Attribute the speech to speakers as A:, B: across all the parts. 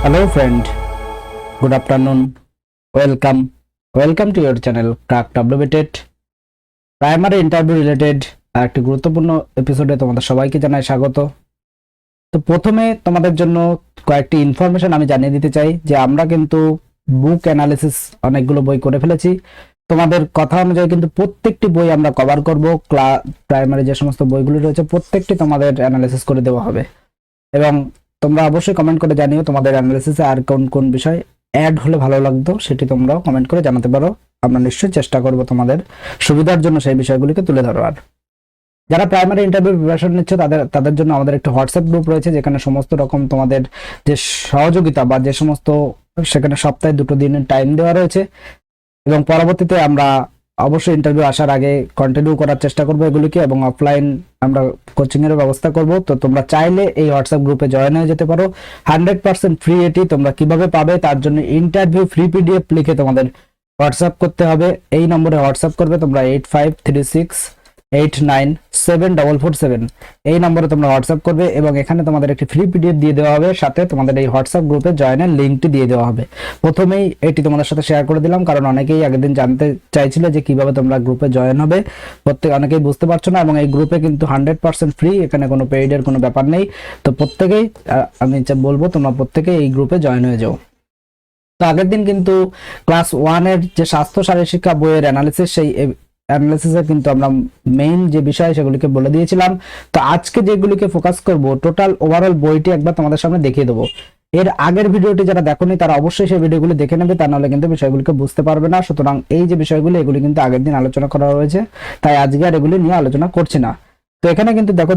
A: Hello friend, good afternoon. Welcome to your channel Crack Updated. Primary interview related আরেকটি গুরুত্বপূর্ণ এপিসোডে তোমাদের সবাইকে জানাই স্বাগত। তো প্রথমে তোমাদের জন্য কয়েকটি ইনফরমেশন আমি জানিয়ে দিতে চাই যে আমরা কিন্তু বুক অ্যানালিসিস অনেকগুলো বই করে ফেলেছি। তোমাদের কথা অনুযায়ী কিন্তু প্রত্যেকটি বই আমরা কভার করব। প্রাইমারি যে সমস্ত বইগুলো রয়েছে প্রত্যেকটি তোমাদের অ্যানালিসিস করে দেওয়া হবে এবং তোমরা অবশ্যই কমেন্ট করে জানিও তোমাদের অ্যানালিসিসে আর কোন কোন বিষয় অ্যাড হলে ভালো লাগতো, সেটি তোমরাও কমেন্ট করে জানাতে পারো। আমরা নিশ্চয়ই চেষ্টা করব তোমাদের সুবিধার জন্য সেই বিষয়গুলিকে তুলে ধরার। যারা প্রাইমারি ইন্টারভিউ প্রিপারেশন নিচ্ছে তাদের জন্য আমাদের একটা হোয়াটসঅ্যাপ গ্রুপ রয়েছে, যেখানে সমস্ত রকম তোমাদের যে সহযোগিতা বা যে সমস্ত সেখানে সপ্তাহে 2 দিনের টাইম দেওয়া রয়েছে এবং পরবর্তীতে আমরা অবশ্যই ইন্টারভিউ আসার আগে কন্টিনিউ করার চেষ্টা করব এগুলিকে এবং অফলাইন আমরা কোচিং এর ব্যবস্থা করব। তো তোমরা চাইলে এই হোয়াটসঅ্যাপ গ্রুপে জয়েন হয়ে যেতে পারো। 100% ফ্রি। এটি তোমরা কিভাবে পাবে তার জন্য ইন্টারভিউ ফ্রি পিডিএফ লিখে তোমাদের হোয়াটসঅ্যাপ করতে হবে। এই নম্বরে হোয়াটসঅ্যাপ করবে তোমরা 8536897447 এই নম্বরে তোমরা হোয়াটসঅ্যাপ করবে এবং এখানে তোমাদের একটি ফ্রি পিডিএফ দিয়ে দেওয়া হবে, সাথে তোমাদের এই হোয়াটসঅ্যাপ গ্রুপে জয়েনের লিঙ্কটি দিয়ে দেওয়া হবে। প্রথমেই এটি তোমাদের সাথে শেয়ার করে দিলাম, কারণ অনেকেই আগের দিন জানতে চাইছিল যে কিভাবে তোমরা গ্রুপে জয়েন হবে। অনেকেই বুঝতে পারছো না এবং এই গ্রুপে কিন্তু 100% ফ্রি, এখানে কোনো পেইডের কোনো ব্যাপার নেই। তো প্রত্যেকেই আমি বলবো তোমরা প্রত্যেকেই এই গ্রুপে জয়েন হয়ে যাও। তো আগের দিন কিন্তু ক্লাস 1 এর যে স্বাস্থ্য শারীরিক শিক্ষা বইয়ের অ্যানালিসিস, সেই অ্যানালিসিসে কিন্তু আমরা মেইন যে বিষয় সেগুলিকে বলে দিয়েছিলাম। তো আজকে যেগুলিকে ফোকাস করব, টোটাল ওভারঅল বইটি একবার তোমাদের সামনে দেখিয়ে দেবো। এর আগের ভিডিওটি যারা দেখোনি তারা অবশ্যই সেই ভিডিওগুলি দেখে নেবে, তা নাহলে কিন্তু বিষয়গুলিকে বুঝতে পারবে না। সুতরাং এই যে বিষয়গুলি এগুলি কিন্তু আগের দিন আলোচনা করা হয়েছে, তাই আজকে আর এগুলি নিয়ে আলোচনা করছি না। তো এখানে কিন্তু দেখো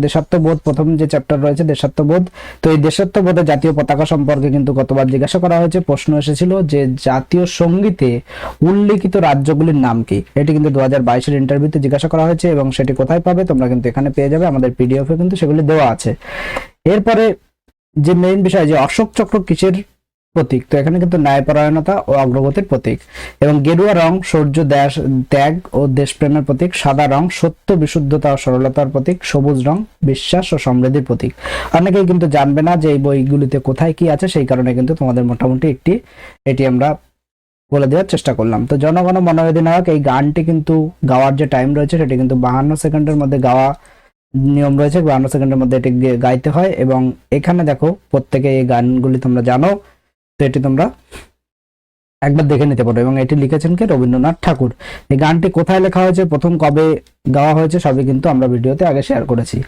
A: দেশাত্মবোধ প্রথম যে চ্যাপ্টার রয়েছে দেশাত্মবোধ। তো এই দেশাত্মবোধে জাতীয় পতাকা সম্পর্কে কিন্তু গতবার জিজ্ঞাসা করা হয়েছে, প্রশ্ন এসেছিল যে জাতীয় সঙ্গীতে উল্লেখিত রাজ্যগুলির নাম কি। এটি কিন্তু 2022 এর ইন্টারভিউতে জিজ্ঞাসা করা হয়েছে এবং সেটি কোথায় পাবে তোমরা কিন্তু এখানে পেয়ে যাবে, আমাদের পিডিএফ এ কিন্তু সেগুলি দেওয়া আছে। এরপরে যে মেইন বিষয় যে অশোক চক্র কিসের প্রতীক, তো এখানে কিন্তু ন্যায়পরায়ণতা ও অগ্রগতির প্রতীক। এবং গেরুয়া রং শৌর্য ত্যাগ ও দেশপ্রেমের প্রতীক। সাদা রং সত্য বিশুদ্ধতা ও সরলতার প্রতীক। সবুজ রং বিশ্বাস ও সমৃদ্ধির প্রতীক। অনেকেই কিন্তু জানবে না যে এই বইগুলিতে কোথায় কি আছে, সেই কারণে কিন্তু তোমাদের মোটামুটি এটি আমরা বলে দেওয়ার চেষ্টা করলাম। তো জনগণ মন অধিনায়ক এই গানটি কিন্তু গাওয়ার যে টাইম রয়েছে সেটি কিন্তু 52 সেকেন্ডের মধ্যে গাওয়া নিয়ম রয়েছে, 52 সেকেন্ডের মধ্যে এটি গাইতে হয়। এবং এখানে দেখো প্রত্যেকে এই গানগুলি তোমরা জানো, তো এটি তোমরা একবার দেখে নিতে পারো। এবং এটি লিখেছেন কে? রবীন্দ্রনাথ ঠাকুর। এই গানটি কোথায় লেখা হয়েছে, প্রথম কবে গাওয়া হয়েছে, সবই কিন্তু আমরা ভিডিওতে আগে শেয়ার করেছি।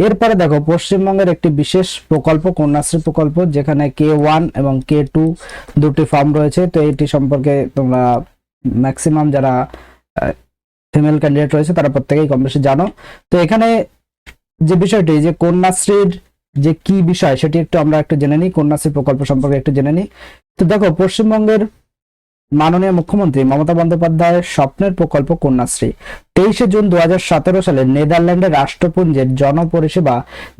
A: এরপরে দেখো পশ্চিমবঙ্গের একটি বিশেষ প্রকল্প কন্যাশ্রী প্রকল্প, যেখানে K1 এবং K2 দুটি ফর্ম রয়েছে। তো এটি সম্পর্কে তোমরা ম্যাক্সিমাম যারা ফিমেল ক্যান্ডিডেট রয়েছে তারা প্রত্যেকেই কম বেশি জানো। তো এখানে যে বিষয়টি যে কন্যাশ্রীর যে কি বিষয় সেটি আমরা একটু জেনে নিই, কন্যাশ্রী প্রকল্প সম্পর্কে একটু জেনে নিই। তো দেখো পশ্চিমবঙ্গের মাননীয় মুখ্যমন্ত্রী মমতা বন্দ্যোপাধ্যায়ের স্বপ্নের প্রকল্প কন্যাশ্রী 23 জুন 2017 সালে নেদারল্যান্ডের রাষ্ট্রপুঞ্জের জনপরিষেবা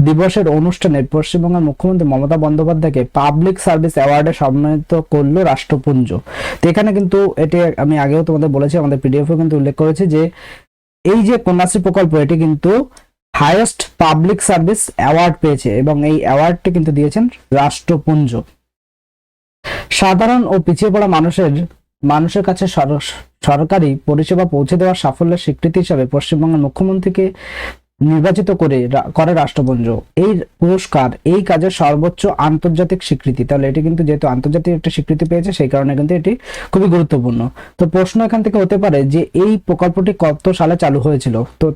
A: দিবসের অনুষ্ঠানে পশ্চিমবঙ্গের মুখ্যমন্ত্রী মমতা বন্দ্যোপাধ্যায়কে পাবলিক সার্ভিস অ্যাওয়ার্ডে সম্মানিত করলো রাষ্ট্রপুঞ্জ। তো এখানে কিন্তু এটি আমি আগেও তোমাদের বলেছি, আমাদের পিডিএফে কিন্তু উল্লেখ করেছি যে এই যে কন্যাশ্রী প্রকল্প এটি কিন্তু হাইয়েস্ট পাবলিক সার্ভিস অ্যাওয়ার্ড পেয়েছে এবং এই অ্যাওয়ার্ডটি কিন্তু দিয়েছেন রাষ্ট্রপুঞ্জ। সাধারণ ও পিছিয়ে পড়া মানুষের কাছে সরকারি পরিষেবা পৌঁছে দেওয়ার সাফল্যের স্বীকৃতি হিসাবে পশ্চিমবঙ্গের মুখ্যমন্ত্রীকে নির্বাচিত করে রাষ্ট্রপুঞ্জ। এই পুরস্কার এই কাজের সর্বোচ্চ আন্তর্জাতিক স্বীকৃতি। তাহলে এটি কিন্তু যেহেতু আন্তর্জাতিক একটা স্বীকৃতি পেয়েছে সেই কারণে কিন্তু এটি খুবই গুরুত্বপূর্ণ। তো প্রশ্ন এখান থেকে হতে পারে যে এই প্রকল্পটি কত সালে চালু হয়েছিল। তো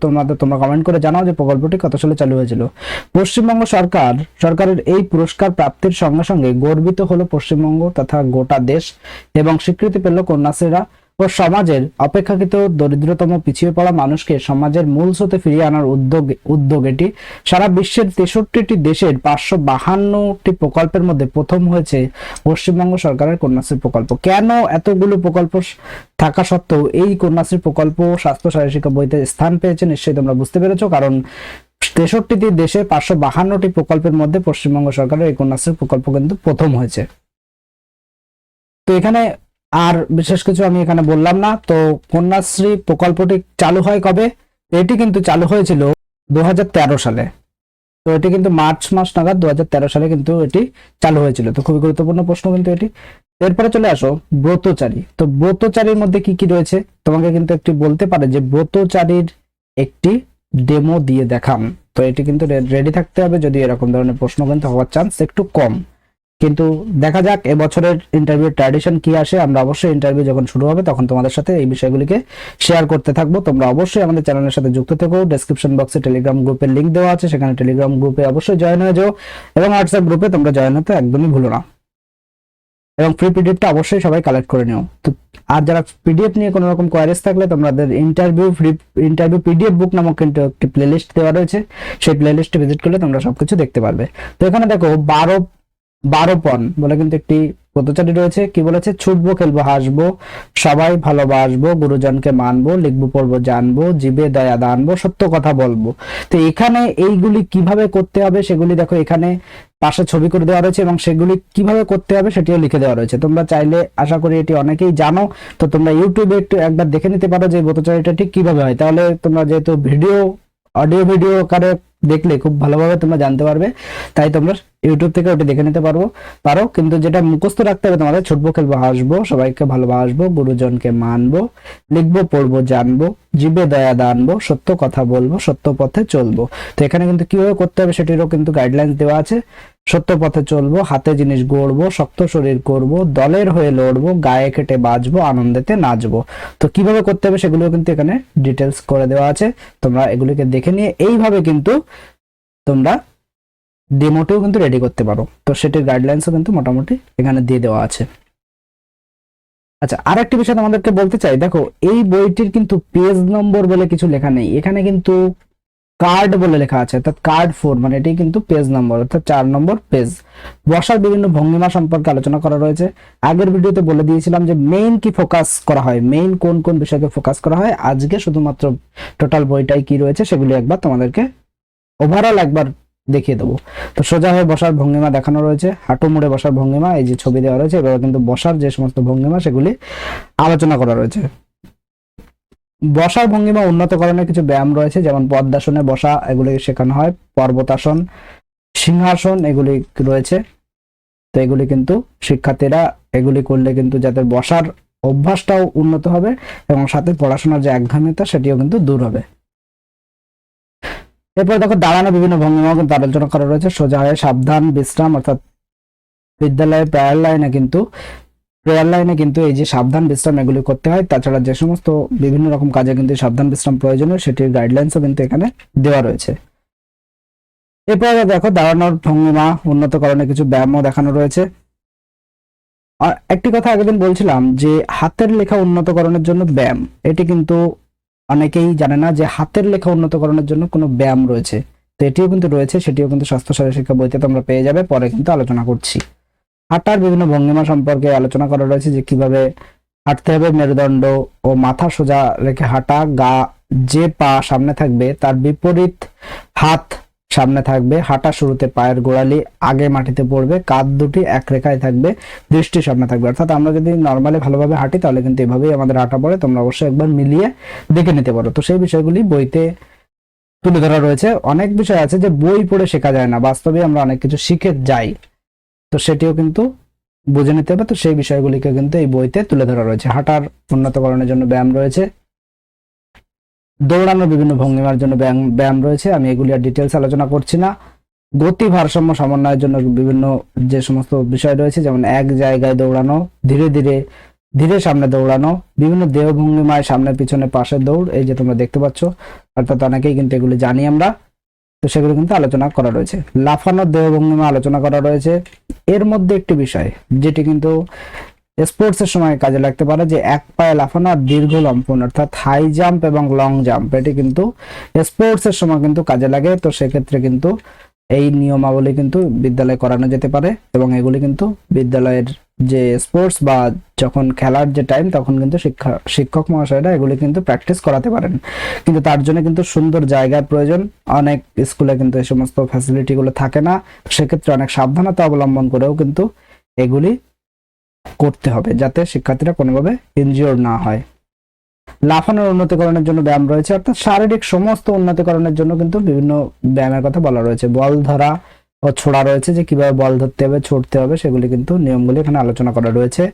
A: তোমরা কমেন্ট করে জানাও যে প্রকল্পটি কত সালে চালু হয়েছিল। পশ্চিমবঙ্গ সরকারের এই পুরস্কার প্রাপ্তির সঙ্গে সঙ্গে গর্বিত হলো পশ্চিমবঙ্গ তথা গোটা দেশ এবং স্বীকৃতি পেল কন্যাশ্রীরা ও সমাজের অপেক্ষাকৃত দরিদ্রতম পিছিয়ে পড়া মানুষকে সমাজের মূল স্রোতে ফিরিয়ে আনার উদ্যোগ এটি সারা বিশ্বের 63টি দেশের 552টি প্রকল্পের মধ্যে প্রথম হয়েছে পশ্চিমবঙ্গ সরকারের কন্যাশ্রী প্রকল্প। কেন এতগুলো প্রকল্প থাকা সত্ত্বেও এই কন্যাশ্রী প্রকল্প স্বাস্থ্য শারীরিক শিক্ষা বইতে স্থান পেয়েছে নিশ্চয়ই তোমরা বুঝতে পেরেছো, কারণ 63টি দেশে 552টি প্রকল্পের মধ্যে পশ্চিমবঙ্গ সরকারের এই কন্যাশ্রী প্রকল্প কিন্তু প্রথম হয়েছে। তো এখানে আর বিশেষ কিছু আমি এখানে বললাম না। তো কন্যাশ্রী প্রকল্পটি চালু হয় কবে? এটি কিন্তু চালু হয়েছিল 2013 সালে। তো এটি কিন্তু মার্চ মাস নাগাদ 2013 সালে কিন্তু এটি চালু হয়েছিল। তো খুবই গুরুত্বপূর্ণ প্রশ্ন কিন্তু এটি। এরপরে চলে আসো ব্রতচারী। তো ব্রতচারীর মধ্যে কি কি রয়েছে, তোমাকে কিন্তু একটি বলতে পারে যে ব্রতচারীর একটি ডেমো দিয়ে দেখান। তো এটি কিন্তু রেডি থাকতে হবে, যদি এরকম ধরনের প্রশ্ন কিন্তু হওয়ার চান্স একটু কম। কিন্তু দেখা যাক এবছরের ইন্টারভিউ ট্র্যাডিশন কি আসে। আমরা অবশ্যই ইন্টারভিউ যখন শুরু হবে তখন তোমাদের সাথে এই বিষয়গুলিকে শেয়ার করতে থাকবো। তোমরা অবশ্যই আমাদের চ্যানেলের সাথে যুক্ত থেকো। ডেসক্রিপশন বক্সে টেলিগ্রাম গ্রুপের লিংক দেওয়া আছে, সেখানে টেলিগ্রাম গ্রুপে অবশ্যই জয়েন হয়ে যাও, এবং হোয়াটসঅ্যাপ গ্রুপে তোমরা জয়েন হতে একদমই ভুলো না, এবং ফ্রি পিডিএফটা অবশ্যই সবাই কালেক্ট করে নিও। তো আর যারা পিডিএফ নিয়ে কোনো রকম কোয়ারিজ থাকলে তোমাদের ইন্টারভিউ পিডিএফ বুক নামক কিন্তু একটি প্লেলিস্ট দেওয়া রয়েছে, সেই প্লেলিস্টে ভিজিট করলে তোমরা সবকিছু দেখতে পারবে। তো এখানে দেখো 12 পণ বলে কিন্তু একটি পদচারী রয়েছে। কি বলেছে? ছুটবো, খেলবো, হাসবো, সবাই ভালোবাসবো, গুরুজনকে মানবো, লিখবো, পড়বো, জানবো, জীবে দয়া দানবো, সত্য কথা বলবো। তো এখানে এইগুলি কিভাবে করতে হবে সেগুলি দেখো এখানে পাশে ছবি করে দেওয়া রয়েছে, এবং সেগুলি কিভাবে করতে হবে সেটিও লিখে দেওয়া রয়েছে। তোমরা চাইলে, আশা করি এটি অনেকেই জানো, তো তোমরা ইউটিউবে একটু একবার দেখে নিতে পারো যে পদচারীটা ঠিক কিভাবে হয়। তাহলে তোমরা যেহেতু অডিও ভিডিও আকারে দেখলে খুব ভালোভাবে তোমরা জানতে পারবে, তাই তোমরা ইউটিউব থেকে ওটা দেখে নিতে পারো। কিন্তু যেটা মুখস্থ রাখতে হবে তোমাদের, ছুটবো, খেলবো, হাসবো, সবাইকে ভালোবাসবো, গুরুজনকে মানবো, লিখবো, পড়বো, জানবো, জীবে দয়া দানবো, সত্য কথা বলবো, সত্য পথে চলবো। তো এখানে কিন্তু কিভাবে করতে হবে সেটিরও কিন্তু গাইডলাইন্স দেওয়া আছে। সত্য পথে চলবো, হাতে জিনিস গড়বো, শক্ত শরীর করব, দলের হয়ে লড়বো, গায়ে কেটে বাজবো, আনন্দেতে নাচবো। তো কিভাবে করতে হবে সেগুলো কিন্তু এখানে ডিটেলস করে দেওয়া আছে। তোমরা এগুলিকে দেখে নিয়ে এইভাবে কিন্তু তোমরা ডেমোটিও কিন্তু রেডি করতে পারো। তো সেটির গাইডলাইন্সও কিন্তু মোটামুটি এখানে দিয়ে দেওয়া আছে। আচ্ছা, আর একটি বিষয় তোমাদেরকে বলতে চাই, দেখো এই বইটির কিন্তু পেজ নম্বর বলে কিছু লেখা নেই, এখানে কিন্তু কার্ড বলে লেখা আছে, অর্থাৎ কার্ড 4, মানে এটি কিন্তু পেজ নম্বর, অর্থাৎ 4 নম্বর পেজ। বসার বিভিন্ন ভঙ্গিমা সম্পর্কে আলোচনা করা রয়েছে। আগের ভিডিওতে বলে দিয়েছিলাম যে মেইন কি ফোকাস করা হয়, মেইন কোন কোন বিষয়কে ফোকাস করা হয়। আজকে শুধুমাত্র টোটাল বইটাই কি রয়েছে সেগুলি একবার তোমাদেরকে ওভারঅল একবার দেখিয়ে দেবো। তো সোজা হয়ে বসার ভঙ্গিমা দেখানো রয়েছে, হাঁটু মুড়ে বসার ভঙ্গিমা, এই যে ছবি দেওয়া রয়েছে, এবার কিন্তু বসার যে সমস্ত ভঙ্গিমা সেগুলি আলোচনা করা রয়েছে। বসার ভঙ্গিমা উন্নতকরণের কিছু ব্যায়াম রয়েছে, যেমন পদ্মাসনে বসা, এগুলি শেখানো হয়, পর্বতাসন, সিংহাসন, এগুলি রয়েছে। তো এগুলি কিন্তু শিক্ষার্থীরা এগুলি করলে কিন্তু যাদের বসার অভ্যাসটাও উন্নত হবে, এবং সাথে পড়াশোনার যে একঘেয়েমিতা সেটিও কিন্তু দূর হবে। এরপর দেখো দাঁড়ানো বিভিন্ন ভঙ্গিমাও কিন্তু আলোচনা করা রয়েছে। সোজা হয়ে সাবধান বিশ্রাম, অর্থাৎ বিদ্যালয়ে প্রেয়ার লাইনে কিন্তু এই যে সাবধান বিশ্রাম এগুলি করতে হয়। তাছাড়া যে সমস্ত বিভিন্ন রকম কাজে কিন্তু সাবধান বিশ্রাম প্রয়োজনীয় সেটির গাইডলাইন্সও কিন্তু এখানে দেওয়া রয়েছে। এরপরে দেখো দাঁড়ানোর ভঙ্গিমা উন্নতকরণে কিছু ব্যায়ামও দেখানো রয়েছে। আর একটি কথা আগের বলছিলাম যে হাতের লেখা উন্নতকরণের জন্য ব্যায়াম, এটি কিন্তু অনেকেই জানে না যে হাতের লেখা উন্নতকরণের জন্য কোনো ব্যায়াম রয়েছে। তো এটিও কিন্তু রয়েছে, সেটিও কিন্তু স্বাস্থ্য শারীরিক শিক্ষা বইতে তোমরা পেয়ে যাবে, পরে কিন্তু আলোচনা করছি। হাঁটার বিভিন্ন ভঙ্গিমা সম্পর্কে আলোচনা করা রয়েছে, যে কিভাবে হাঁটতে হবে, মেরুদণ্ড ও মাথা সোজা রেখে হাঁটা, যে পা সামনে থাকবে তার বিপরীত হাত সামনে থাকবে, হাঁটা শুরুতে পায়ের গোড়ালি আগে মাটিতে পড়বে, কাঁধ দুটি এক রেখায় থাকবে, দৃষ্টি সামনে থাকবে। অর্থাৎ আমরা যদি নর্মালি ভালোভাবে হাঁটি তাহলে কিন্তু এভাবেই আমাদের হাঁটা পড়ে। তোমরা অবশ্যই একবার মিলিয়ে দেখে নিতে পারো। তো সেই বিষয়গুলি বইতে তুলে ধরা রয়েছে। অনেক বিষয় আছে যে বই পড়ে শেখা যায় না, বাস্তবে আমরা অনেক কিছু শিখে যাই, তো সেটিও কিন্তু বুঝে নিতে হবে। তো সেই বিষয়গুলিকে কিন্তু এই বইতে তুলে ধরা রয়েছে। হাঁটার উন্নতকরণের জন্য ব্যায়াম রয়েছে, দৌড়ানোর বিভিন্ন ভঙ্গিমার জন্য ব্যায়াম রয়েছে, আমি এগুলি আর ডিটেলস আলোচনা করছি না। গতি ভারসাম্য সমন্বয়ের জন্য বিভিন্ন যে সমস্ত বিষয় রয়েছে, যেমন এক জায়গায় দৌড়ানো, ধীরে ধীরে ধীরে সামনে দৌড়ানো, বিভিন্ন দেহ ভঙ্গিমায় সামনে পিছনে পাশে দৌড়, এই যে তোমরা দেখতে পাচ্ছ, অর্থাৎ অনেকেই কিন্তু এগুলি জানি আমরা। তো সেগুলো কিন্তু আলোচনা করা রয়েছে। লাফানোর দেহ ভঙ্গিমা আলোচনা করা রয়েছে। এর মধ্যে একটি বিষয় যেটি কিন্তু স্পোর্টসের সময় কাজে লাগতে পারে, যে এক পায়ে লাফানো আর দীর্ঘ লম্ফন, অর্থাৎ হাই জাম্প এবং লং জাম্প, এটি কিন্তু স্পোর্টসের সময় কিন্তু কাজে লাগে। তো সেক্ষেত্রে কিন্তু এই নিয়মাবলী কিন্তু বিদ্যালয়ে করানো যেতে পারে, এবং এগুলি কিন্তু বিদ্যালয়ের যে স্পোর্টস বা যখন খেলার যে টাইম তখন কিন্তু শিক্ষক মহাশয়রা এগুলি কিন্তু প্র্যাকটিস করাতে পারেন। কিন্তু তার জন্য কিন্তু সুন্দর জায়গার প্রয়োজন, অনেক স্কুলে কিন্তু এই সমস্ত ফ্যাসিলিটি গুলো থাকে না। সেক্ষেত্রে অনেক সাবধানতা অবলম্বন করেও কিন্তু এগুলি করতে হবে, যাতে শিক্ষার্থীরা কোনোভাবে ইনজিওর না হয়। লাফানোর উন্নতিকরণের জন্য ব্যায়াম রয়েছে, অর্থাৎ শারীরিক সমস্ত উন্নতিকরণের জন্য কিন্তু বিভিন্ন ব্যায়ামের কথা বলা রয়েছে। বল ধরা ও ছোড়া রয়েছে, যে কিভাবে বল ধরতে হবে, ছুটতে হবে, সেগুলি কিন্তু নিয়মগুলি এখানে আলোচনা করা রয়েছে।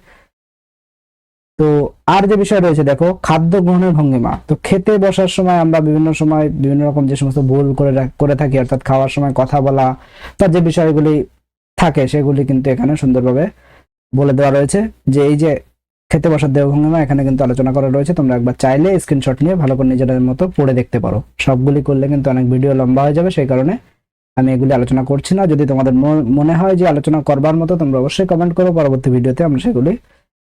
A: তো আর যে বিষয় রয়েছে দেখো, খাদ্য গ্রহণের ভঙ্গিমা। তো খেতে বসার সময় আমরা বিভিন্ন সময় বিভিন্ন রকম যে সমস্ত ভুল করে থাকি, অর্থাৎ খাওয়ার সময় কথা বলা বা যে বিষয়গুলি থাকে সেগুলি কিন্তু এখানে সুন্দরভাবে বলে দেওয়া রয়েছে। যে এই যে খেতে বসার দেহভঙ্গিমা এখানে কিন্তু আলোচনা করা রয়েছে, তোমরা একবার চাইলে স্ক্রিনশট নিয়ে ভালো করে নিজেদের মতো পড়ে দেখতে পারো। সবগুলি করলে কিন্তু অনেক ভিডিও লম্বা হয়ে যাবে, সেই কারণে আমি এগুলি আলোচনা করছি না। যদি তোমাদের মনে হয় যে আলোচনা করবার মতো, তোমরা অবশ্যই কমেন্ট করো, পরবর্তী ভিডিওতে আমরা সেগুলি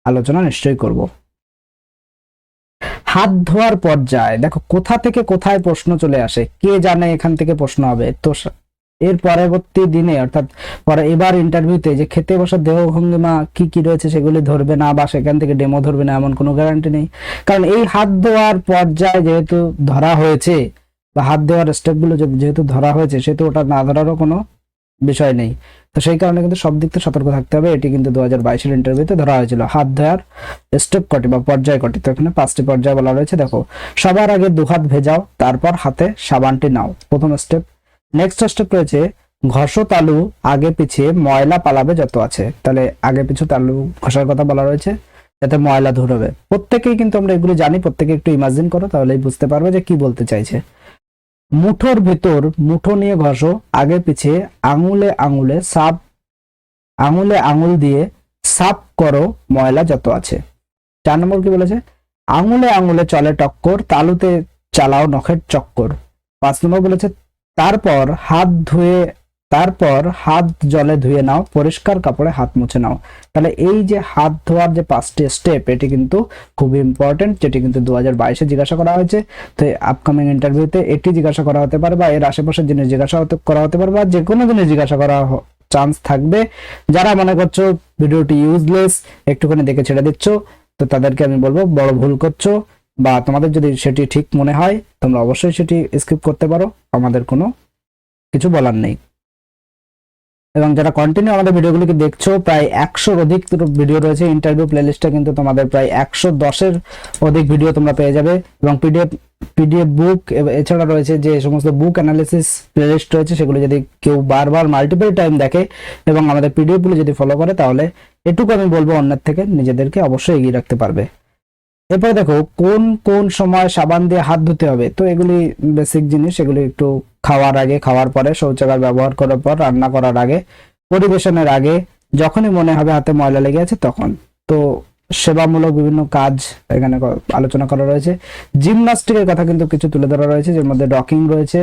A: আলোচনা নিশ্চয়ই করব। হাত ধোয়ার পর্যায়ে দেখো কোথা থেকে কোথায় প্রশ্ন চলে আসে, কে জানে এখান থেকে প্রশ্ন হবে। তো এর পরবর্তী দিনে অর্থাৎ পরে এবার ইন্টারভিউতে যে খেতে বসার দেহ ভঙ্গিমা কি কি রয়েছে সেগুলি ধরবে না, বা সেখান থেকে ডেমো ধরবে না, এমন কোনো গ্যারান্টি নেই। কারণ এই হাত ধোয়ার পর্যায়ে যেহেতু ধরা হয়েছে, বা হাত দেওয়ার স্টেপগুলো যেহেতু ধরা হয়েছে, সেহেতু ওটা না ধরারও কোনো বিষয় নেই। তো সেই কারণে কিন্তু সব দিক থেকে সতর্ক থাকতে হবে। এটি কিন্তু 2022-এর ইন্টারভিউতে ধরা হয়েছিল। হাত ধোয়ার স্টেপ কটি বা পর্যায় কটি, তো এখানে 5টি পর্যায় বলা রয়েছে। দেখো, সবার আগে দুহাত ভেজাও, তারপর হাতে সাবানটি নাও, প্রথম স্টেপ। নেক্সট স্টেপ রয়েছে ঘষো তালু আগে পিছিয়ে, ময়লা পালাবে যত আছে। তাহলে আগে পিছু তালু ঘষার কথা বলা রয়েছে, যাতে ময়লা দূর হবে। প্রত্যেকেই কিন্তু আমরা এগুলো জানি, প্রত্যেকে একটু ইমাজিন করো, তাহলেই বুঝতে পারবে যে কি বলতে চাইছে। মুঠোর ভেতর মুঠো নিয়ে ঘষো আগে পিছিয়ে, আঙুলে আঙুল দিয়ে সাফ করো ময়লা যত আছে। 4 নম্বর কি বলেছে, আঙুলে আঙুলে চলে টক্কর, তালুতে চালাও নখের চক্কর। 5 নম্বর বলেছে, তারপর হাত জলে ধুয়ে নাও, পরিষ্কার কাপড়ে হাত মুছে নাও। তাহলে এই যে হাত ধোয়ার যে 5টি স্টেপ, এটি কিন্তু খুবই ইম্পর্টেন্ট, যেটি কিন্তু 2022-এ জিজ্ঞাসা করা হয়েছে। তো আপকামিং ইন্টারভিউতে এটি জিজ্ঞাসা করা হতে পারে, বা এর আশেপাশের জিনিস জিজ্ঞাসা করা হতে পারে, বা যে কোনো জিনিস জিজ্ঞাসা করা চান্স থাকবে। যারা মনে করছো ভিডিওটি ইউজলেস, একটুখানি দেখে ছেড়ে দিচ্ছ, তো তাদেরকে আমি বলবো বড় ভুল করছো। বা তোমাদের যদি সেটি ঠিক মনে হয়, তোমরা অবশ্যই সেটি স্কিপ করতে পারো, আমাদের কোনো কিছু বলার নেই। এবং যারা কন্টিনিউ আমাদের ভিডিওগুলোকে দেখছো, প্রায় 100-র অধিক ভিডিও রয়েছে। ইন্টারভিউ প্লেলিস্টে কিন্তু তোমাদের প্রায় 110-এর অধিক ভিডিও তোমরা পেয়ে যাবে। এবং পিডিএফ বুক এছাড়া রয়েছে যে সমস্ত বুক অ্যানালিসিস প্লেলিস্ট রয়েছে, সেগুলো যদি কেউ বারবার মাল্টিপল টাইম দেখে এবং আমাদের পিডিএফ গুলো যদি ফলো করে, তাহলে এটুকু আমি বলবো অন্যের থেকে নিজেদেরকে অবশ্যই এগিয়ে রাখতে পারবে। এরপরে দেখো, কোন কোন সময় সাবান দিয়ে হাত ধুতে হবে। তো এগুলি বেসিক জিনিস, এগুলি একটু খাওয়ার আগে, খাওয়ার পরে, শৌচাগার ব্যবহার করার পর, রান্না করার আগে, পরিবেশনের আগে, যখনই মনে হবে হাতে ময়লা লেগে আছে তখন। তো সেবামূলক বিভিন্ন কাজ এখানে আলোচনা করা রয়েছে। জিমনাস্টিকের কথা কিন্তু কিছু তুলে ধরা রয়েছে, যার মধ্যে ডকিং রয়েছে।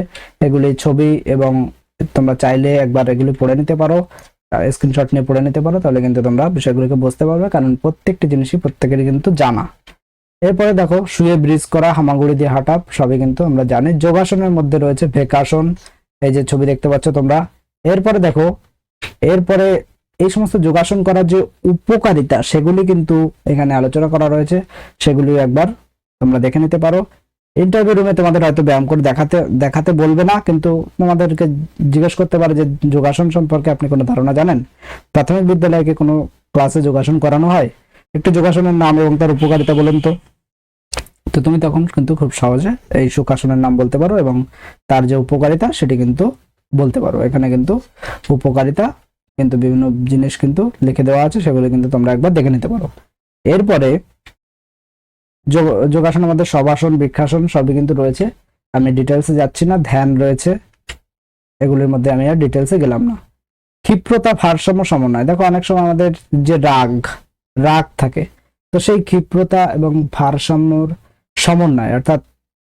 A: এগুলি ছবি, এবং তোমরা চাইলে একবার এগুলি পড়ে নিতে পারো, স্ক্রিনশট নিয়ে পড়ে নিতে পারো, তাহলে কিন্তু তোমরা বিষয়গুলোকে বুঝতে পারবে, কারণ প্রত্যেকটি জিনিসই প্রত্যেকেরই কিন্তু জানা। এরপরে দেখো, শুয়ে ব্রিজ করা, হামাগুড়ি দিয়ে হাঁটা, সবই কিন্তু আমরা জানি। যোগাসনের মধ্যে রয়েছে ভেকাসন, এই যে ছবি দেখতে পাচ্ছ তোমরা। এরপরে এই সমস্ত যোগাসন করার যে উপকারিতা, সেগুলি কিন্তু এখানে আলোচনা করা রয়েছে, সেগুলি একবার তোমরা দেখে নিতে পারো। ইন্টারভিউ রুমে তোমাদের হয়তো ব্যায়াম করে দেখাতে বলবে না, কিন্তু তোমাদেরকে জিজ্ঞেস করতে পারে যে যোগাসন সম্পর্কে আপনি কোনো ধারণা জানেন? প্রাথমিক বিদ্যালয়ে কি কোনো ক্লাসে যোগাসন করানো হয়? একটু যোগাসনের নাম এবং তার উপকারিতা বলেন তো। তো তুমি তখন কিন্তু খুব সহজে এই সুখাসনের নাম বলতে পারো, এবং তার যে উপকারিতা সেটি কিন্তু বলতে পারো। এখানে কিন্তু উপকারিতা কিন্তু বিভিন্ন জিনিস কিন্তু লিখে দেওয়া আছে, সেগুলো কিন্তু তোমরা একবার দেখে নিতে পারো। এরপরে যোগাসনের মধ্যে শবাসন, বৃক্ষাসন সবই কিন্তু রয়েছে, আমি ডিটেলসে যাচ্ছি না। ধ্যান রয়েছে, এগুলির মধ্যে আমি আর ডিটেলসে গেলাম না। ক্ষিপ্রতা, ভারসাম্য, সমন্বয়। দেখো, অনেক সময় আমাদের যে রাগ থাকে, তো সেই ক্ষিপ্রতা এবং ভারসাম্যর সমন্বয়, অর্থাৎ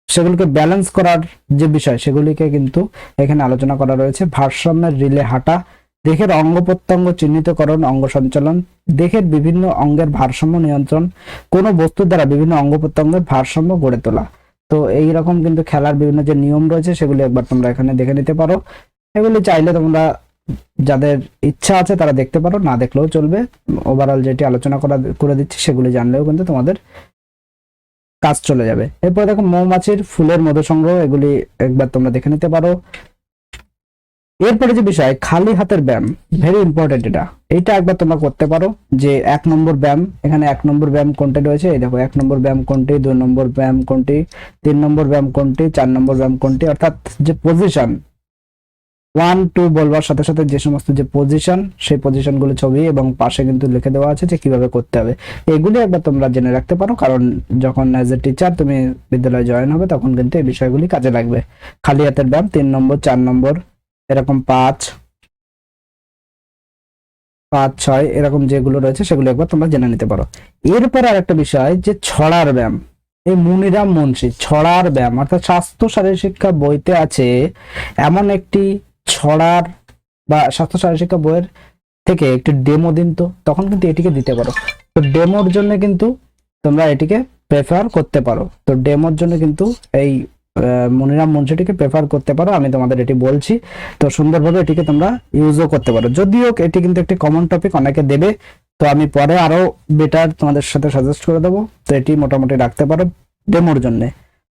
A: সেগুলিকে ব্যালেন্স করার যে বিষয়, সেগুলিকে কিন্তু এখানে আলোচনা করা রয়েছে। ভারসাম্যের রিলে হাঁটা, দেহের অঙ্গ প্রত্যঙ্গ চিহ্নিতকরণ, অঙ্গ সঞ্চালন, দেহের বিভিন্ন অঙ্গের ভারসাম্য নিয়ন্ত্রণ, কোনো বস্তুর দ্বারা বিভিন্ন অঙ্গ প্রত্যঙ্গের ভারসাম্য গড়ে তোলা। তো এই রকম কিন্তু খেলার বিভিন্ন যে নিয়ম রয়েছে, সেগুলি একবার তোমরা এখানে দেখে নিতে পারো। এগুলি চাইলে তোমরা যাদের ইচ্ছা আছে তারা দেখতে পারো, না দেখলেও চলবে। ওভারঅল যেটি আলোচনা করে দিচ্ছি, সেগুলি জানলেও কিন্তু তোমাদের কাজ চলে যাবে। এরপর দেখো, মৌমাছির ফুলের মধু সংগ্রহ, এগুলি একবার তোমরা দেখে নিতে পারো। এরপরে যে বিষয় খালি হাতের ব্যায়াম, ভেরি ইম্পর্টেন্ট এটা একবার তোমরা করতে পারো। যে 1 নম্বর ব্যায়াম, এখানে 1 নম্বর ব্যায়াম কোনটা রয়েছে, এই দেখো 1 নম্বর ব্যায়াম কোনটি, 2 নম্বর ব্যায়াম কোনটি, 3 নম্বর ব্যায়াম কোনটি, 4 নম্বর ব্যায়াম কোনটি, অর্থাৎ যে পজিশন 1 2 বলবার সাথে সাথে যে সমস্ত যে পজিশন, সেই পজিশন গুলো ছবি এবং পাশে কিন্তু লিখে দেওয়া আছে যে কিভাবে করতে হবে। এগুলি একবার তোমরা জেনে রাখতে পারো, কারণ যখন অ্যাজ এ টিচার তুমি বিদ্যালয়ে জয়েন হবে তখন কিন্তু এই বিষয়গুলি কাজে লাগবে। খালি হাতের ব্যায়াম 3 নম্বর, 4 নম্বর, এরকম 5 5 6 এরকম যেগুলো রয়েছে সেগুলো একবার তোমরা জেনে নিতে পারো। এরপর আর একটা বিষয় যে ছড়ার ব্যায়াম, এই মুনিরাম মুন্সি ছড়ার ব্যায়াম, অর্থাৎ স্বাস্থ্য শারীরিক শিক্ষা বইতে আছে এমন একটি ছড়ার বা স্বাস্থ্য শারীরিক শিক্ষা বইয়ের থেকে একটি ডেমো দিন, তো তখন কিন্তু এটিকে দিতে পারো। তো ডেমোর জন্য কিন্তু তোমরা এটিকে প্রেফার করতে পারো। তো ডেমোর জন্য কিন্তু এই মনিরাম মুন্সিটিকে প্রেফার করতে পারো, আমি তোমাদের এটি বলছি। তো সুন্দরভাবে এটিকে তোমরা ইউজও করতে পারো, যদিও এটি কিন্তু একটি কমন টপিক, অনেকে দেবে। তো আমি পরে আরো বেটার তোমাদের সাথে সাজেস্ট করে দেবো। তো এটি মোটামুটি রাখতে পারো ডেমোর জন্য।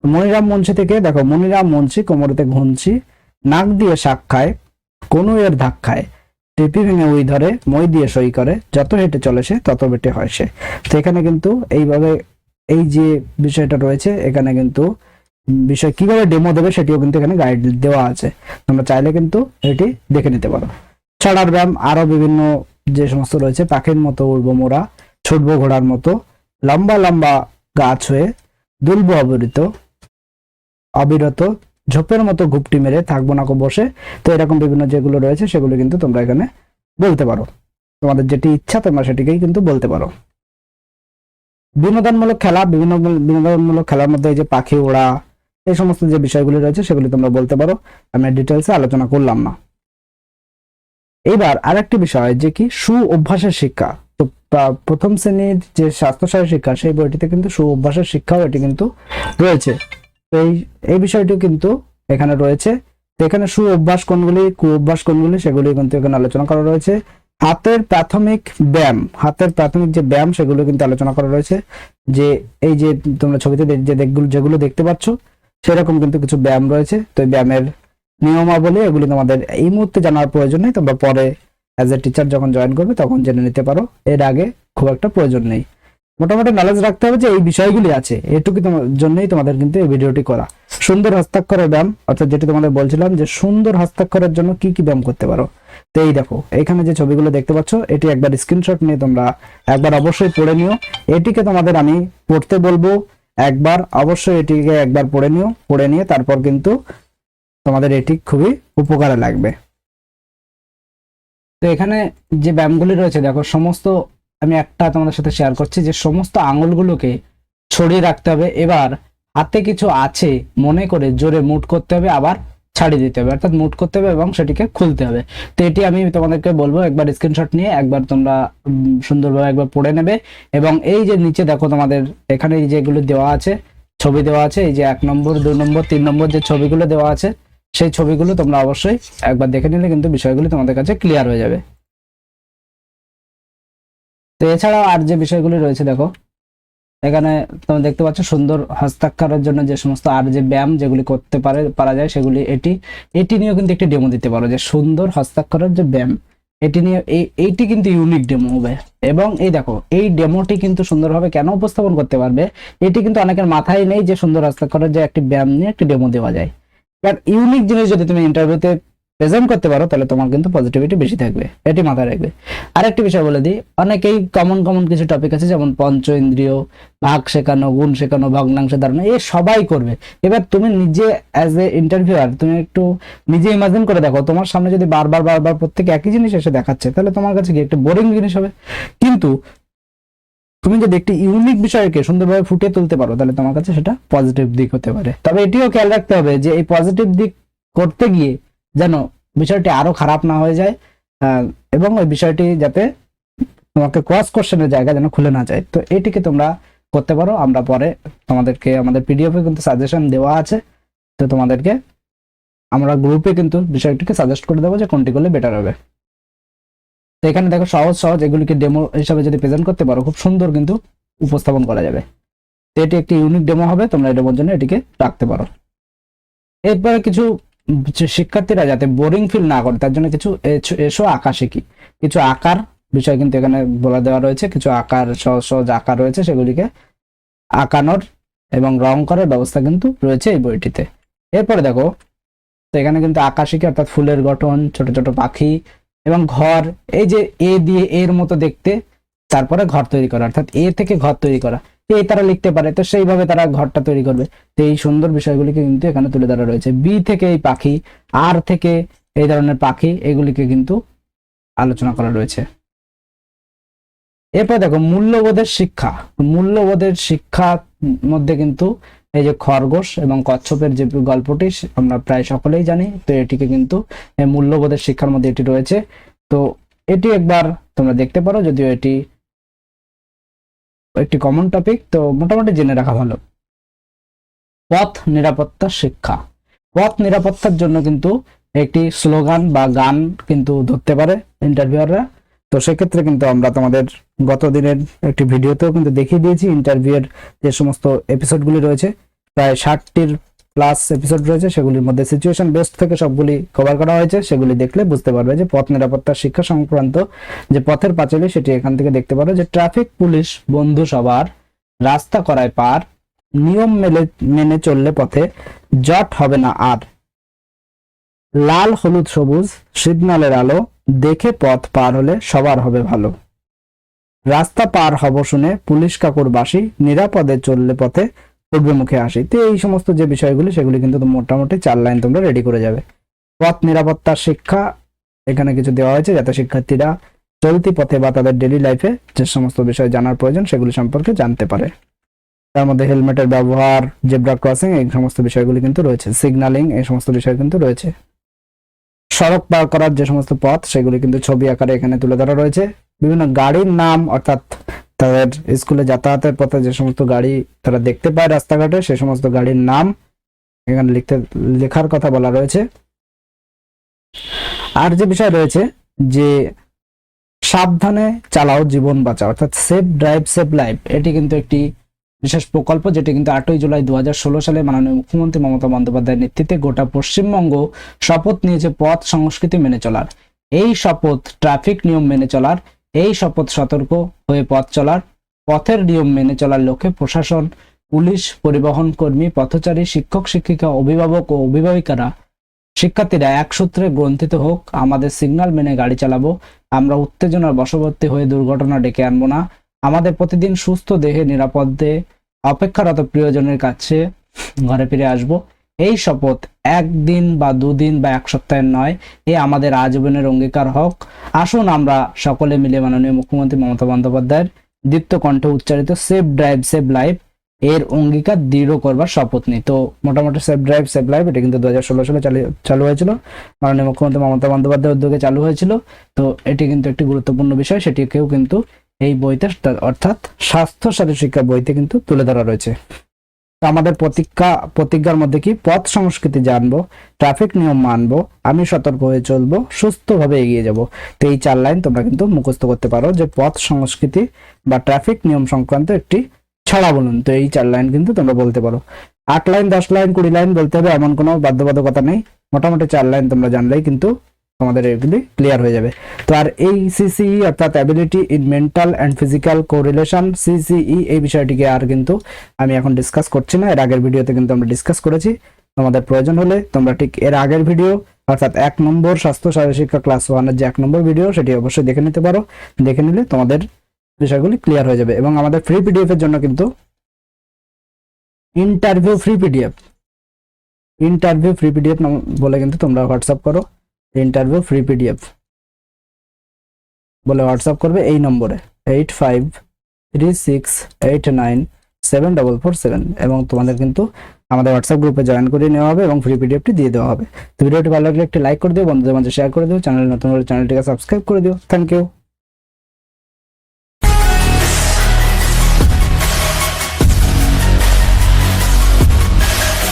A: মনিরাম মুন্সি থেকে দেখো, মনিরাম মুন্সি কোমরেতে ঘুনছি, নাক দিয়ে শাক খায়, কোনো এর ধাক খায়, টেপি ভেঙে উই ধরে, মই দিয়ে সই করে, যত হেঁটে চলে সে তত বেটে হয় সে। তো এখানে কিন্তু এইভাবে এই যে বিষয়টা রয়েছে, এখানে কিন্তু বিষয় কিভাবে ডেমো দেবে সেটিও কিন্তু এখানে গাইড দেওয়া আছে, তোমরা চাইলে কিন্তু এটি দেখে নিতে পারো। ছড়ার ব্যায়াম আরো বিভিন্ন যে সমস্ত রয়েছে, পাখির মতো উড়বো মোরা, ছুটবো ঘোড়ার মতো, লম্বা লম্বা গাছ হয়ে দুলবো অবিরত, ঝোপের মতো ঘুপটি মেরে থাকবো না কো বসে। তো এরকম বিভিন্ন যেগুলো রয়েছে সেগুলো কিন্তু তোমরা এখানে বলতে পারো, তোমাদের যেটি ইচ্ছা তোমরা সেটিকেই কিন্তু বলতে পারো। বিনোদনমূলক খেলা, বিভিন্ন বিনোদনমূলক খেলার মধ্যে এই যে পাখি ওড়া, এই সমস্ত যে বিষয়গুলি রয়েছে সেগুলি তোমরা বলতে পারো, আমি ডিটেলসে আলোচনা করলাম না। এবার আরেকটি বিষয় যে কি সু অভ্যাসের শিক্ষা। তো প্রথম শ্রেণীর যে স্বাস্থ্য শারীরিক শিক্ষা, সেই বইটিতে কিন্তু সু অভ্যাসের শিক্ষাও এটি কিন্তু রয়েছে। তো এই বিষয়টি কিন্তু এখানে রয়েছে। তো এখানে সু অভ্যাস কোনগুলি, কু অভ্যাস কোনগুলি, সেগুলি কিন্তু এখানে আলোচনা করা রয়েছে। হাতের প্রাথমিক ব্যায়াম, হাতের প্রাথমিক যে ব্যায়াম সেগুলো কিন্তু আলোচনা করা রয়েছে। যে এই যে তোমরা ছবিতে যে যেগুলো দেখতে পাচ্ছ সেরকম কিন্তু কিছু ব্যায়াম রয়েছে। তো এই ব্যায়ামের নিয়মাবলী এগুলি তোমাদের এই মুহূর্তে জানার প্রয়োজন নেই, তোমরা পরে অ্যাজ এ টিচার যখন জয়েন করবে তখন জেনে নিতে পারো, এর আগে খুব একটা প্রয়োজন নেই। মোটামুটি নলেজ রাখতে হবে যে এই বিষয়গুলি আছে, এটুকু তোমার জন্যই তোমাদের কিন্তু এই ভিডিওটি করা। সুন্দর হস্তাক্ষরের ব্যায়াম, অর্থাৎ যেটি তোমাদের বলছিলাম যে সুন্দর হস্তাক্ষরের জন্য কি কি ব্যায়াম করতে পারো। তো এই দেখো এখানে যে ছবিগুলো দেখতে পাচ্ছ, এটি একবার স্ক্রিনশট নিয়ে তোমরা একবার অবশ্যই পড়ে নিও। এটিকে তোমাদের আমি পড়তে বলবো, একবার অবশ্যই এটিকে একবার পড়ে নিও, পড়ে নিয়ে তারপর কিন্তু তোমাদের এটি খুবই উপকারে লাগবে। তো এখানে যে ব্যায়ামগুলি রয়েছে দেখো, সমস্ত আমি একটা তোমাদের সাথে শেয়ার করছি যে সমস্ত আঙুলগুলোকে ছড়িয়ে রাখতে হবে। এবার হাতে কিছু আছে মনে করে জোরে মুট করতে হবে, আবার ছাড়িয়ে দিতে হবে, অর্থাৎ মুট করতে হবে এবং সেটিকে খুলতে হবে। তো এটি আমি তোমাদেরকে বলবো, একবার স্ক্রিনশট নিয়ে একবার তোমরা সুন্দরভাবে একবার পড়ে নেবে। এবং এই যে নিচে দেখো তোমাদের এখানে এই যেগুলো দেওয়া আছে, ছবি দেওয়া আছে, এই যে 1 নম্বর 2 নম্বর 3 নম্বর যে ছবিগুলো দেওয়া আছে, সেই ছবিগুলো তোমরা অবশ্যই একবার দেখে নিলে কিন্তু বিষয়গুলি তোমাদের কাছে ক্লিয়ার হয়ে যাবে। তো এছাড়াও আর যে বিষয়গুলি রয়েছে দেখো, এখানে তোমরা দেখতে পাচ্ছ সুন্দর হস্তাক্ষরের জন্য যে সমস্ত আর যে ব্যায়াম যেগুলি করতে পারা যায় সেগুলি এটি নিয়েও কিন্তু একটি ডেমো দিতে পারো, যে সুন্দর হস্তাক্ষরের যে ব্যায়াম এটি নিয়ে এইটি কিন্তু ইউনিক ডেমো হবে। এবং এই দেখো এই ডেমোটি কিন্তু সুন্দরভাবে কেন উপস্থাপন করতে পারবে, এটি কিন্তু অনেকের মাথায় নেই যে সুন্দর হস্তাক্ষরের যে একটি ব্যায়াম নিয়ে একটি ডেমো দেওয়া যায়। বাট ইউনিক জিনিস যদি তুমি ইন্টারভিউতে প্রেজেন্ট করতে পারো তাহলে তোমার কিন্তু পজিটিভিটি বেশি থাকবে, এটি মাথায় রাখবে। আরেকটি বিষয় বলে দিই, অনেকেই কমন কিছু টপিক আছে যেমন পঞ্চ ইন্দ্রিয়, ভাগ শেখানো, গুণ শেখানো, ভগ্নাংশে দাঁড়ানো, এ সবাই করবে। এবার তুমি নিজে অ্যাজ এ ইন্টারভিউয়ার তুমি একটু নিজে ইমাজিন করে দেখো, তোমার সামনে যদি বারবার প্রত্যেকে একই জিনিস এসে দেখাচ্ছে তাহলে তোমার কাছে কি একটু বোরিং জিনিস হবে। কিন্তু তুমি যদি একটি ইউনিক বিষয়কে সুন্দরভাবে ফুটিয়ে তুলতে পারো তাহলে তোমার কাছে সেটা পজিটিভ দিক হতে পারে। তবে এটিও খেয়াল রাখতে হবে যে এই পজিটিভ দিক করতে গিয়ে যেন বিষয়টি আরো খারাপ না হয়ে যায়, এবং ওই বিষয়টি যাতে তোমাকে ক্রস কোশ্চেনের জায়গা যেন খুলে না যায়। তো এটিকে তোমরা করতে পারো, আমরা পরে তোমাদেরকে আমাদের পিডিএফ এ কিন্তু সাজেশন দেওয়া আছে, তো তোমাদেরকে আমরা গ্রুপে কিন্তু বিষয়টিকে সাজেস্ট করে দেবো যে কোনটি করলে বেটার হবে। তো এখানে দেখো সহজ এগুলিকে ডেমো হিসাবে যদি প্রেজেন্ট করতে পারো খুব সুন্দর কিন্তু উপস্থাপন করা যাবে। তো এটি একটি ইউনিক ডেমো হবে, তোমরা এই ডেমোর জন্য এটিকে রাখতে পারো। এরপরে কিছু শিক্ষার্থীরা যাতে বোরিং ফিল না করে তার জন্য কিছু এসো আঁকা শিখি, কিছু আঁকার বিষয় কিন্তু এখানে বলে দেওয়া রয়েছে, কিছু আঁকার সহজ সহজ আঁকা রয়েছে, সেগুলিকে আঁকানোর এবং রং করার ব্যবস্থা কিন্তু রয়েছে এই বইটিতে। এরপরে দেখো, তো এখানে কিন্তু আঁকা শিখি অর্থাৎ ফুলের গঠন, ছোট ছোট পাখি এবং ঘর, এই যে এ দিয়ে এর মতো দেখতে, তারপরে ঘর তৈরি করা অর্থাৎ এ থেকে ঘর তৈরি করা, এই তারা লিখতে পারে, তো সেইভাবে তারা ঘরটা তৈরি করবে। তো এই সুন্দর বিষয়গুলিকে কিন্তু এখানে তুলে ধরা রয়েছে। বি থেকে এই পাখি, আর থেকে এই ধরনের পাখি, এগুলিকে কিন্তু আলোচনা করা রয়েছে। এরপর দেখো মূল্যবোধের শিক্ষা। মূল্যবোধের শিক্ষার মধ্যে কিন্তু এই যে খরগোশ এবং কচ্ছপের যে গল্পটি আমরা প্রায় সকলেই জানি, তো এটিকে কিন্তু মূল্যবোধের শিক্ষার মধ্যে এটি রয়েছে। তো এটি একবার তোমরা দেখতে পারো, যদিও এটি একটি কমন টপিক, তো মোটামুটি জেনে রাখা ভালো। পথ নিরাপত্তা শিক্ষা। পথ নিরাপত্তার জন্য কিন্তু একটি স্লোগান বা গান কিন্তু ধরতে পারে ইন্টারভিউয়াররা। তো সেক্ষেত্রে কিন্তু আমরা তোমাদের গত দিনের একটি ভিডিওতেও কিন্তু দেখিয়ে দিয়েছি ইন্টারভিউয়ের যে সমস্ত এপিসোডগুলি রয়েছে, প্রায় 60টির প্লাস এপিসোড রয়েছে, সেগুলির মধ্যে সিচুয়েশন বেসড থেকে সবগুলি কভার করা হয়েছে। সেগুলি দেখলে বুঝতে পারবে যে পথ নিরাপত্তার শিক্ষা সংক্রান্ত যে পথের পাঁচালী, সেটি এখান থেকে দেখতে পারো যে ট্রাফিক পুলিশ বন্ধু সবার, রাস্তা করায় পার, নিয়ম মেনে চললে পথে জট হবে না আর, লাল হলুদ সবুজ সিগন্যালের আলো, দেখে পথ পার হলে সবার হবে ভালো, রাস্তা পার হব শুনে পুলিশ কাকুর বাসি, নিরাপদে চললে পথে পূর্বে মুখে আসি। তো এই সমস্ত যে বিষয়গুলি, সেগুলি কিন্তু মোটামুটি 4 লাইন তোমরা রেডি করে যাবে। পথ নিরাপত্তার শিক্ষা এখানে কিছু দেওয়া হয়েছে যাতে শিক্ষার্থীরা চলতি পথে বা তাদের ডেইলি লাইফে যে সমস্ত বিষয় জানার প্রয়োজন সেগুলি সম্পর্কে জানতে পারে। তার মধ্যে হেলমেটের ব্যবহার, জেব্রা ক্রসিং, এই সমস্ত বিষয়গুলি কিন্তু রয়েছে, সিগন্যালিং, এই সমস্ত বিষয় কিন্তু রয়েছে। সড়ক পার করার যে সমস্ত পথ, সেগুলি কিন্তু ছবি আকারে এখানে তুলে ধরা রয়েছে। বিভিন্ন গাড়ির নাম, অর্থাৎ তাদের স্কুলে যাতায়াতের পথে যে সমস্ত গাড়ি তারা দেখতে পায় রাস্তাঘাটে, সে সমস্ত গাড়ির নাম এখানে লেখার কথা বলা রয়েছে। আর যে বিষয় রয়েছে যে সাবধানে চালাও জীবন বাঁচাও, অর্থাৎ সেফ ড্রাইভ সেভ লাইফ, এটি কিন্তু একটি বিশেষ প্রকল্প যেটি কিন্তু 8ই জুলাই 2016 সালে মাননীয় মুখ্যমন্ত্রী মমতা বন্দ্যোপাধ্যায়ের নেতৃত্বে গোটা পশ্চিমবঙ্গ শপথ নিয়েছে পথ সংস্কৃতি মেনে চলার। এই শপথ ট্রাফিক নিয়ম মেনে চলার, এই শপথ সতর্ক হয়ে পথ চলার, পথের নিয়ম মেনে চলার লক্ষ্যে প্রশাসন, পুলিশ, পরিবহন কর্মী, পথচারী, শিক্ষক শিক্ষিকা, অভিভাবক ও অভিভাবিকারা, শিক্ষার্থীরা এক সূত্রে গ্রন্থিত হোক, আমাদের সিগন্যাল মেনে গাড়ি চালাবো, আমরা উত্তেজনার বশবর্তী হয়ে দুর্ঘটনা ডেকে আনবো না, আমাদের প্রতিদিন সুস্থ দেহে নিরাপদে অপেক্ষারত প্রিয়জনের কাছে ঘরে ফিরে আসব। এই শপথ একদিন বা দুদিন বা এক সপ্তাহের নয়, এ আমাদের আজীবনের অঙ্গীকার হোক। আসুন আমরা সকলে মিলে মাননীয় মুখ্যমন্ত্রী মমতা বন্দ্যোপাধ্যায়ের দীপ্ত কণ্ঠে উচ্চারিত সেফ ড্রাইভ সেভ লাইফ এর অঙ্গীকার দৃঢ় করবার শপথ নিই। তো মোটামুটি সেফ ড্রাইভ সেভ লাইফ এটা কিন্তু 2016 সালে চালু হয়েছিল, মাননীয় মুখ্যমন্ত্রী মমতা বন্দ্যোপাধ্যায়ের উদ্যোগে চালু হয়েছিল। তো এটি কিন্তু একটি গুরুত্বপূর্ণ বিষয়, সেটিকেও কিন্তু এই বইতে অর্থাৎ স্বাস্থ্য সাথী শিক্ষা বইতে কিন্তু তুলে ধরা রয়েছে। তো আমাদের প্রতিজ্ঞার মধ্যে কি, পথ সংস্কৃতি জানবো, ট্রাফিক নিয়ম মানবো, আমি সতর্ক হয়ে চলবো, সুস্থভাবে এগিয়ে যাব। তো এই 4 লাইন তোমরা কিন্তু মুখস্থ করতে পারো যে পথ সংস্কৃতি বা ট্রাফিক নিয়ম সংক্রান্ত একটি ছড়া বলুন। তো এই 4 লাইন কিন্তু তোমরা বলতে পারো। 8 লাইন, 10 লাইন, 20 লাইন বলতে হবে এমন কোনো বাধ্যবাধকতা নেই। মোটামুটি 4 লাইন তোমরা জানলেই কিন্তু তোমাদের এগুলি ক্লিয়ার হয়ে যাবে। তো আর এই সিসিই অর্থাৎ ability in mental and physical correlation, CCE, এই বিষয়টিকে আর কিন্তু আমি এখন ডিসকাস করছি না, এর আগের ভিডিওতে কিন্তু আমরা ডিসকাস করেছি। তোমাদের প্রয়োজন হলে তোমরা ঠিক এর আগের ভিডিও অর্থাৎ 1 নম্বর স্বাস্থ্য শারীরিক শিক্ষা ক্লাস 1 এর যে 1 নম্বর ভিডিও, সেটি অবশ্যই দেখে নিতে পারো। দেখে নিলে তোমাদের বিষয়গুলি ক্লিয়ার হয়ে যাবে। এবং আমাদের ফ্রি পিডিএফ এর জন্য কিন্তু ইন্টারভিউ ফ্রি পিডিএফ বলে কিন্তু তোমরা হোয়াটসঅ্যাপ করো, ইন্টারভিউ ফ্রি পিডিএফ বলে হোয়াটসঅ্যাপ করবে এই নম্বরে 8536897447 এবং তোমাদের কিন্তু আমাদের হোয়াটসঅ্যাপ গ্রুপে জয়েন করে নেওয়া হবে এবং ফ্রি পিডিএফটি দিয়ে দেওয়া হবে। তো ভিডিওটি ভালো লাগলে একটি লাইক করে দিও, বন্ধুদের মাঝে শেয়ার করে দিও, চ্যানেল নতুন হলে চ্যানেলটিকে সাবস্ক্রাইব করে দিও। Thank you.